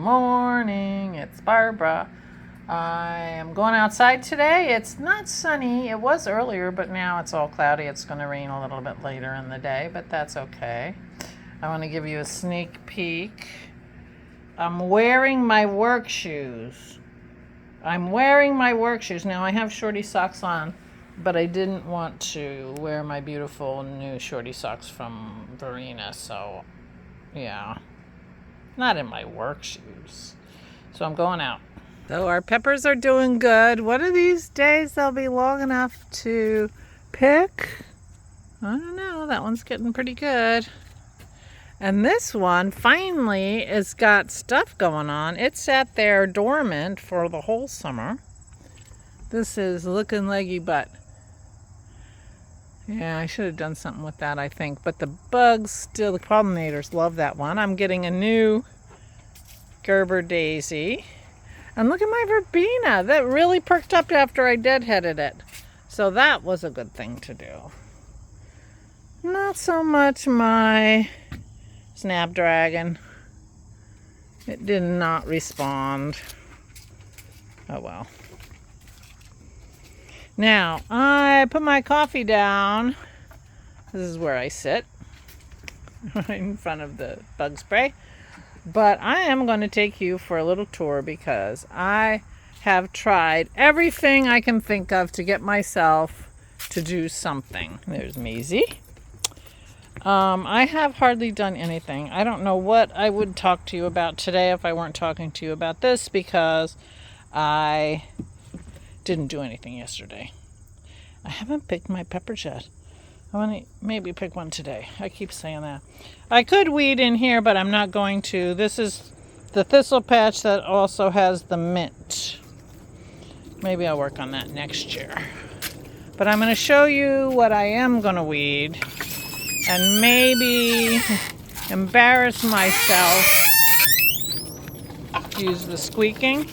morning, it's Barbara. I am going outside today. It's not sunny. It was earlier, but now it's all cloudy. It's going to rain a little bit later in the day, but that's okay. I want to give you a sneak peek. I'm wearing my work shoes. Now I have shorty socks on, but I didn't want to wear my beautiful new shorty socks from Verena, so yeah. Not in my work shoes. So I'm going out. So our peppers are doing good. One of these days they'll be long enough to pick. I don't know. That one's getting pretty good. And this one finally has got stuff going on. It sat there dormant for the whole summer. This is looking leggy butt. Yeah, I should have done something with that, I think. But the bugs still, the pollinators love that one. I'm getting a new Gerber daisy. And look at my verbena. That really perked up after I deadheaded it. So that was a good thing to do. Not so much my snapdragon. It did not respond. Oh well. Now, I put my coffee down. This is where I sit, right in front of the bug spray. But I am going to take you for a little tour because I have tried everything I can think of to get myself to do something. There's Maisie. I have hardly done anything. I don't know what I would talk to you about today if I weren't talking to you about this because I didn't do anything yesterday. I haven't picked my peppers yet. I want to maybe pick one today. I keep saying that. I could weed in here, but I'm not going to. This is the thistle patch that also has the mint. Maybe I'll work on that next year. But I'm going to show you what I am going to weed and maybe embarrass myself. Use the squeaking.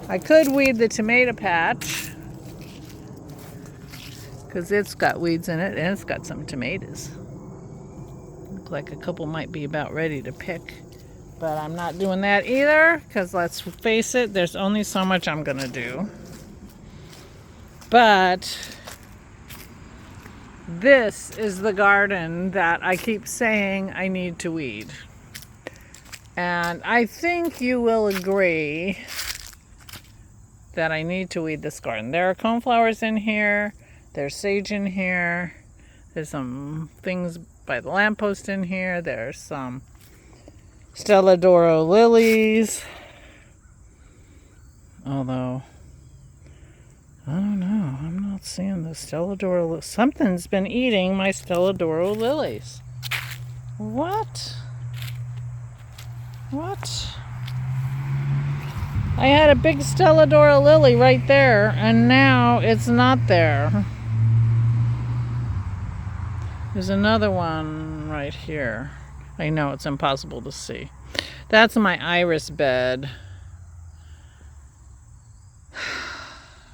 I could weed the tomato patch because it's got weeds in it and it's got some tomatoes. Look like a couple might be about ready to pick, but I'm not doing that either because let's face it, there's only so much I'm gonna do. But this is the garden that I keep saying I need to weed. And I think you will agree that I need to weed this garden. There are coneflowers in here. There's sage in here. There's some things by the lamppost in here. There's some Stella d'Oro lilies. Although, I don't know. I'm not seeing the Stella d'Oro. Something's been eating my Stella d'Oro lilies. What? I had a big Stella d'Oro lily right there, and now it's not there. There's another one right here. I know it's impossible to see. That's my iris bed.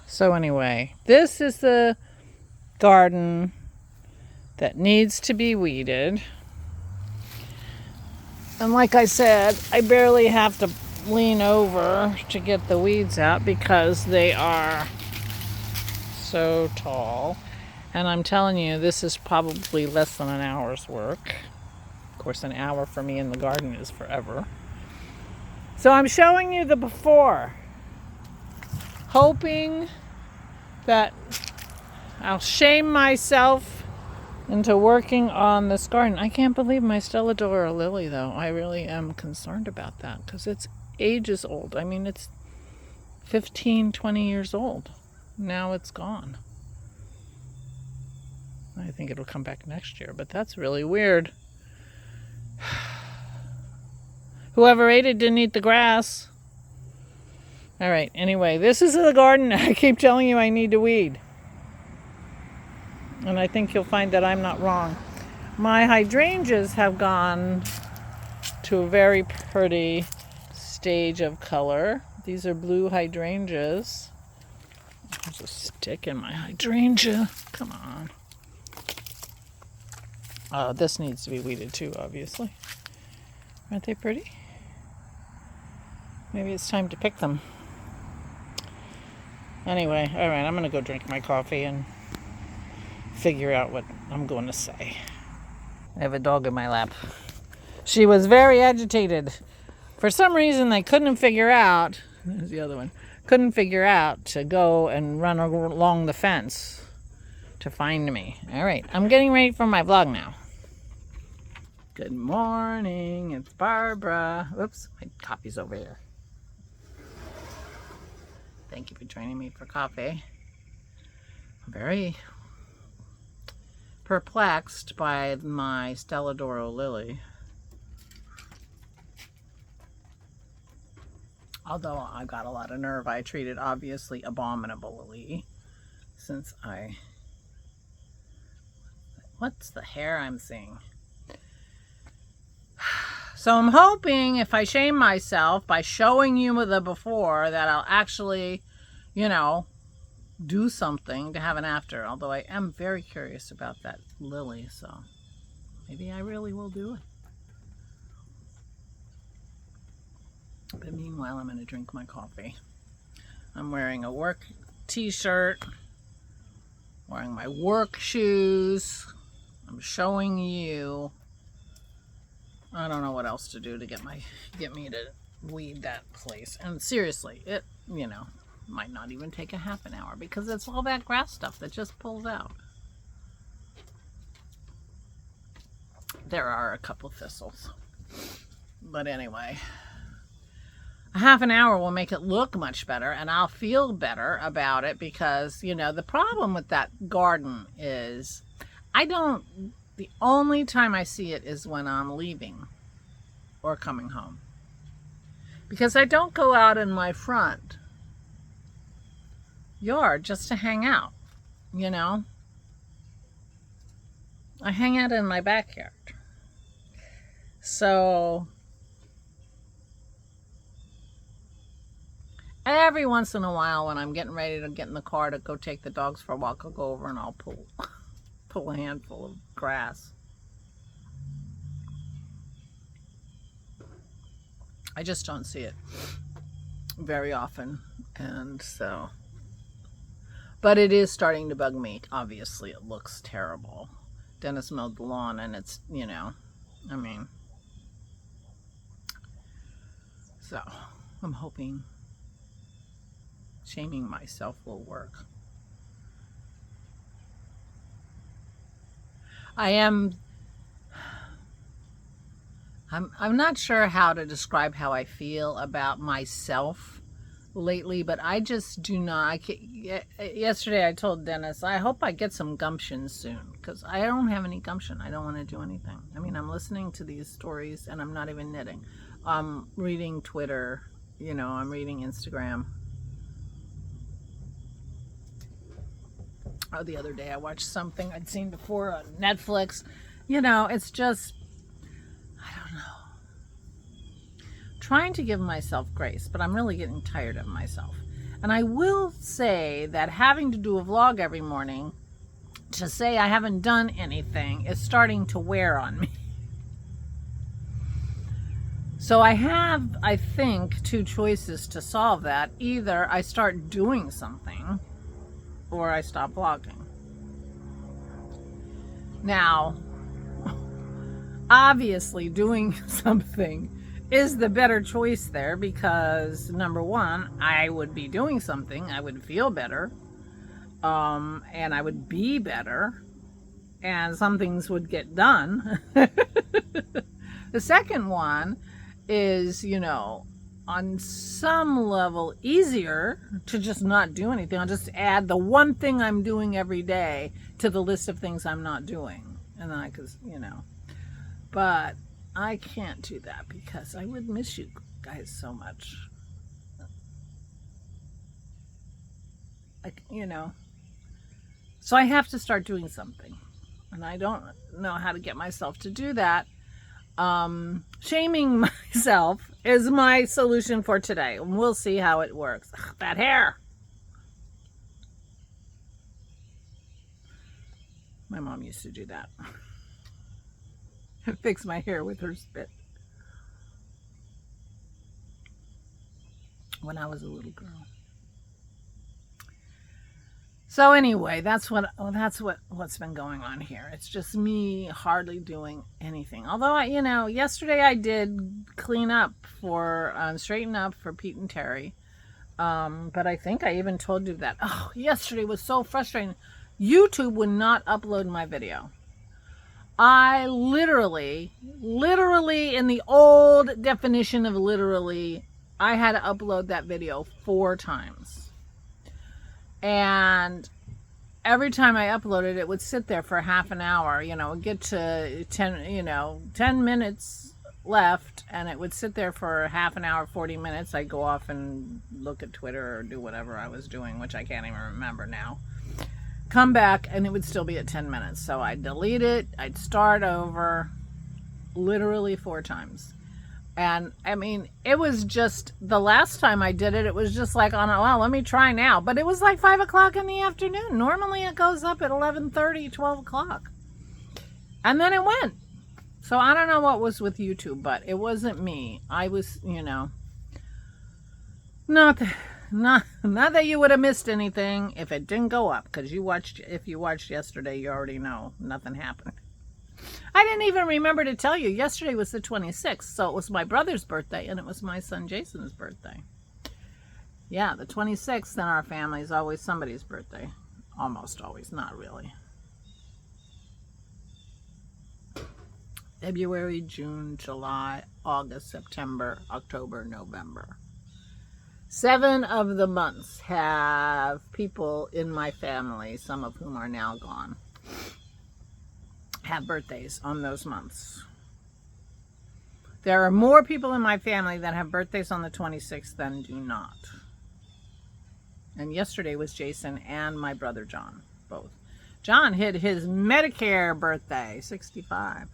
So anyway, this is the garden that needs to be weeded. And like I said, I barely have to lean over to get the weeds out because they are so tall. And I'm telling you, this is probably less than an hour's work. Of course, an hour for me in the garden is forever. So I'm showing you the before, hoping that I'll shame myself into working on this garden. I can't believe my Stella d'Oro lily, though. I really am concerned about that because it's ages old. I mean, it's 15, 20 years old. Now it's gone. I think it'll come back next year, but that's really weird. Whoever ate it didn't eat the grass. All right, anyway, this is the garden I keep telling you I need to weed. And I think you'll find that I'm not wrong. My hydrangeas have gone to a very pretty stage of color. These are blue hydrangeas. There's a stick in my hydrangea. Come on. This needs to be weeded too, obviously. Aren't they pretty? Maybe it's time to pick them. Anyway, all right, I'm going to go drink my coffee and figure out what I'm going to say. I have a dog in my lap. She was very agitated. For some reason, they couldn't figure out, there's the other one, couldn't figure out to go and run along the fence to find me. All right, I'm getting ready for my vlog now. Good morning, it's Barbara. Oops, my coffee's over here. Thank you for joining me for coffee. I'm very perplexed by my Stelladoro lily. Although I got a lot of nerve, I treated obviously abominably since what's the hair I'm seeing? So I'm hoping if I shame myself by showing you the before that I'll actually, do something to have an after. Although I am very curious about that lily, so maybe I really will do it. But meanwhile, I'm going to drink my coffee. I'm wearing a work t-shirt, wearing my work shoes. I'm showing you. I don't know what else to do to get me to weed that place. And seriously, it, might not even take a half an hour because it's all that grass stuff that just pulls out. There are a couple of thistles. But anyway, a half an hour will make it look much better and I'll feel better about it because, the problem with that garden is the only time I see it is when I'm leaving or coming home. Because I don't go out in my front yard just to hang out, I hang out in my backyard. So every once in a while when I'm getting ready to get in the car to go take the dogs for a walk, I'll go over and I'll pull a handful of grass. I just don't see it very often, and so, but it is starting to bug me. Obviously it looks terrible. Dennis mowed the lawn and it's, so I'm hoping shaming myself will work. I'm not sure how to describe how I feel about myself lately, but I just do not. Yesterday I told Dennis, I hope I get some gumption soon because I don't have any gumption. I don't want to do anything. I'm listening to these stories and I'm not even knitting. I'm reading Twitter, I'm reading Instagram. Oh, the other day I watched something I'd seen before on Netflix. It's just, I don't know. Trying to give myself grace, but I'm really getting tired of myself. And I will say that having to do a vlog every morning to say I haven't done anything is starting to wear on me. So I have, I think, two choices to solve that. Either I start doing something or I stop vlogging. Now, obviously doing something is the better choice there because number one, I would be doing something, I would feel better, and I would be better, and some things would get done. The second one is, on some level easier to just not do anything. I'll just add the one thing I'm doing every day to the list of things I'm not doing. And then I could, but I can't do that because I would miss you guys so much. So I have to start doing something. And I don't know how to get myself to do that. Shaming myself is my solution for today. And we'll see how it works. Ugh, that hair. My mom used to do that. Fix my hair with her spit. when I was a little girl. So anyway, that's what's been going on here. It's just me hardly doing anything. Although yesterday I did clean up straighten up for Pete and Terry. But I think I even told you that. Oh, yesterday was so frustrating. YouTube would not upload my video. I literally, in the old definition of literally, I had to upload that video 4 times. And every time I uploaded it would sit there for half an hour, get to 10 minutes left, and it would sit there for half an hour, 40 minutes. I'd go off and look at Twitter or do whatever I was doing, which I can't even remember now. Come back and it would still be at 10 minutes. So I'd delete it, I'd start over, literally 4 times. And I mean, it was just, the last time I did it, it was just like, let me try now. But it was like 5 o'clock in the afternoon. Normally it goes up at 11:30, 12 o'clock. And then it went. So I don't know what was with YouTube, but it wasn't me. I was, not that you would have missed anything if it didn't go up, because if you watched yesterday, you already know nothing happened. I didn't even remember to tell you, yesterday was the 26th, so it was my brother's birthday, and it was my son Jason's birthday. Yeah, the 26th in our family is always somebody's birthday. Almost always, not really. February, June, July, August, September, October, November. 7 of the months have people in my family, some of whom are now gone, have birthdays on those months. There are more people in my family that have birthdays on the 26th than do not. And yesterday was Jason and my brother John, both. John hit his Medicare birthday, 65.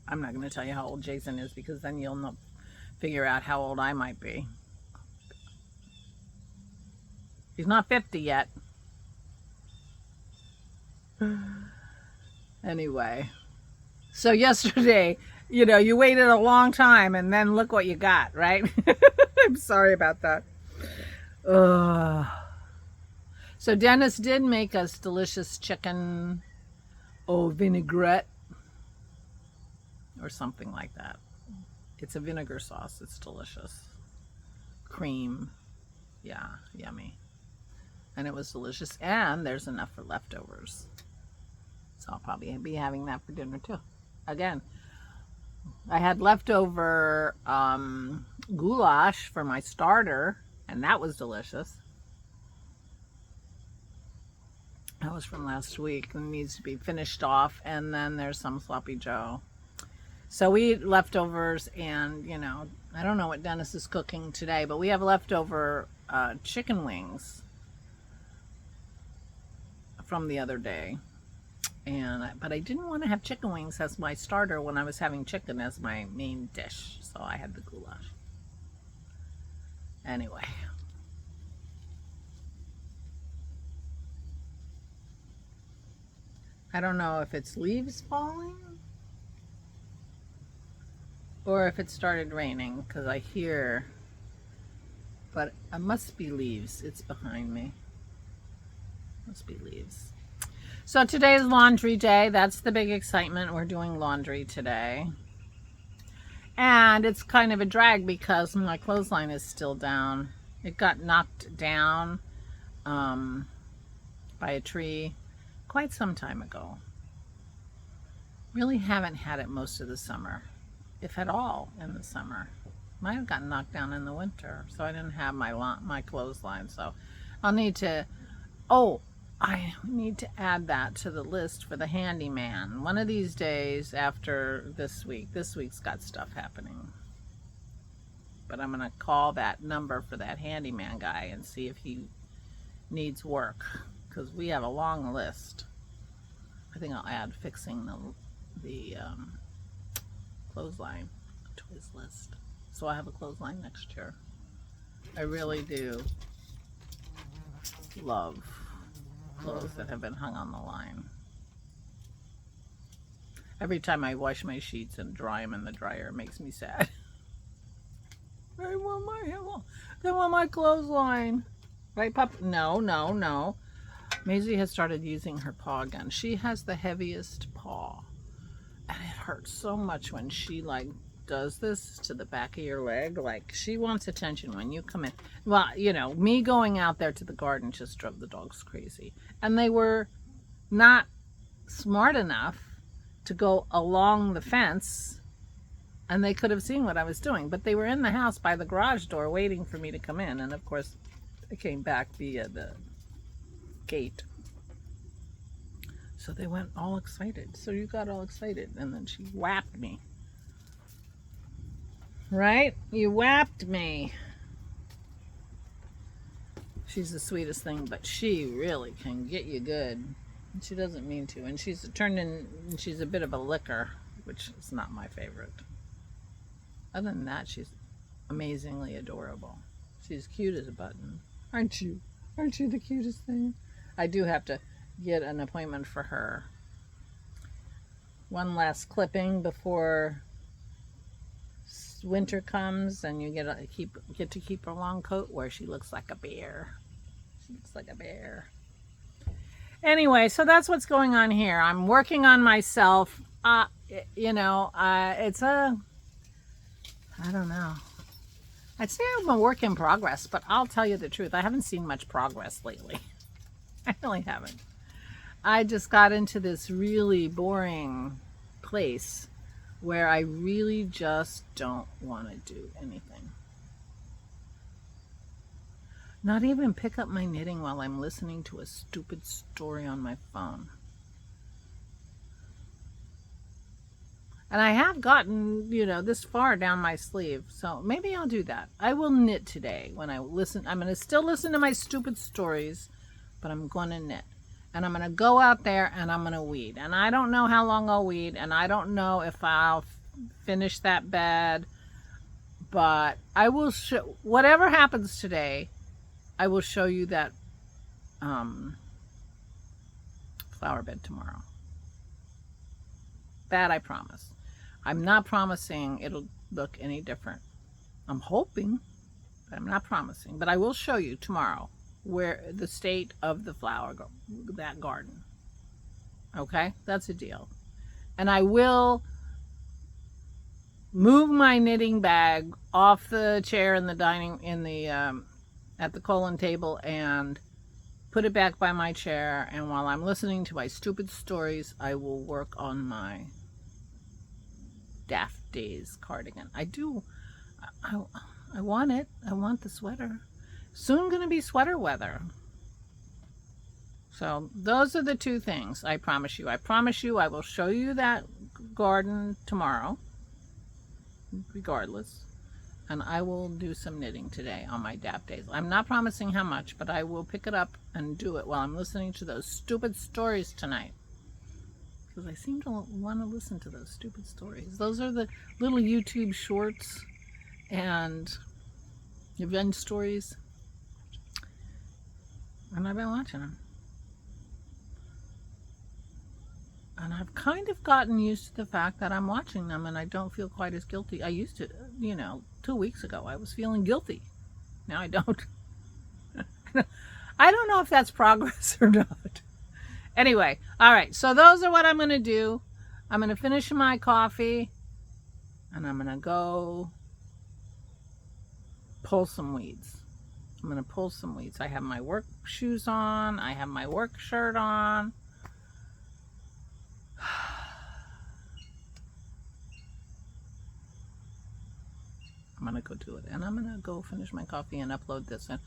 I'm not going to tell you how old Jason is, because then you'll figure out how old I might be. He's not 50 yet. Anyway, so yesterday, you waited a long time and then look what you got, right? I'm sorry about that. So Dennis did make us delicious chicken vinaigrette or something like that. It's a vinegar sauce. It's delicious. Cream. Yeah, yummy. And it was delicious. And there's enough for leftovers. So I'll probably be having that for dinner too. Again, I had leftover goulash for my starter, and that was delicious. That was from last week and needs to be finished off. And then there's some sloppy joe. So we eat leftovers, and I don't know what Dennis is cooking today, but we have leftover chicken wings from the other day. But I didn't want to have chicken wings as my starter when I was having chicken as my main dish, so I had the goulash. Anyway. I don't know if it's leaves falling or if it started raining, because I hear, but it must be leaves. It's behind me. Must be leaves. So today is laundry day. That's the big excitement. We're doing laundry today. And it's kind of a drag because my clothesline is still down. It got knocked down by a tree quite some time ago. Really haven't had it most of the summer, if at all, in the summer. Might have gotten knocked down in the winter, so I didn't have my clothesline. So I'll need to, I need to add that to the list for the handyman. One of these days after this week's got stuff happening. But I'm going to call that number for that handyman guy and see if he needs work, because we have a long list. I think I'll add fixing the clothesline to his list, so I have a clothesline next year. I really do love clothes that have been hung on the line. Every time I wash my sheets and dry them in the dryer, it makes me sad. I want my clothesline. Right, Pup? No, no, no. Maisie has started using her paw again. She has the heaviest paw. And it hurts so much when she, like, does this to the back of your leg. Like, she wants attention when you come in. Well, you know, me going out there to the garden just drove the dogs crazy. And they were not smart enough to go along the fence, and they could have seen what I was doing, but they were in the house by the garage door waiting for me to come in. And of course I came back via the gate, so they went all excited. So you got all excited, and then she whapped me, right? You whapped me. She's the sweetest thing, but she really can get you good. She doesn't mean to, and she's a bit of a licker, which is not my favorite. Other than that, she's amazingly adorable. She's cute as a button. Aren't you? Aren't you the cutest thing? I do have to get an appointment for her. One last clipping before winter comes, and you get to keep her long coat where she looks like a bear. She looks like a bear. Anyway, so that's what's going on here. I'm working on myself. You know, it's a, I don't know. I'd say I'm a work in progress, but I'll tell you the truth. I haven't seen much progress lately. I really haven't. I just got into this really boring place where I really just don't want to do anything. Not even pick up my knitting while I'm listening to a stupid story on my phone. And I have gotten, you know, this far down my sleeve, so maybe I'll do that. I will knit today when I listen. I'm going to still listen to my stupid stories, but I'm going to knit. And I'm going to go out there and I'm going to weed. And I don't know how long I'll weed, and I don't know if I'll finish that bed, but I will show, whatever happens today, I will show you that flower bed tomorrow. That I promise. I'm not promising it'll look any different. I'm hoping, but I'm not promising. But I will show you tomorrow where the state of the that garden. Okay? That's a deal. And I will move my knitting bag off the chair in the at the colon table and put it back by my chair, and while I'm listening to my stupid stories, I will work on my Daft Days cardigan. I want it. I want the sweater. Soon gonna be sweater weather. So those are the two things I promise you. I promise you I will show you that garden tomorrow, regardless. And I will do some knitting today on my Daft Days. I'm not promising how much, but I will pick it up and do it while I'm listening to those stupid stories tonight. Because I seem to want to listen to those stupid stories. Those are the little YouTube shorts and event stories. And I've been watching them. And I've kind of gotten used to the fact that I'm watching them and I don't feel quite as guilty. I used to, you know, 2 weeks ago I was feeling guilty. Now I don't. I don't know if that's progress or not. Anyway, all right, so those are what I'm going to do. I'm going to finish my coffee and I'm going to go pull some weeds. I'm going to pull some weeds. I have my work shoes on. I have my work shirt on. I'm going to go do it. And I'm going to go finish my coffee and upload this. And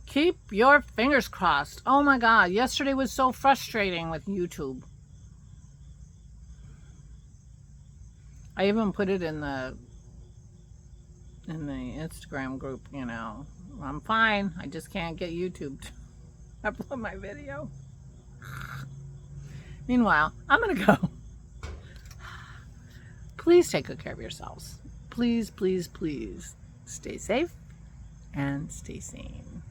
keep your fingers crossed. Oh my God. Yesterday was so frustrating with YouTube. I even put it in the Instagram group, you know. I'm fine. I just can't get YouTube to upload my video. Meanwhile, I'm going to go. Please take good care of yourselves. Please, please, please stay safe and stay sane.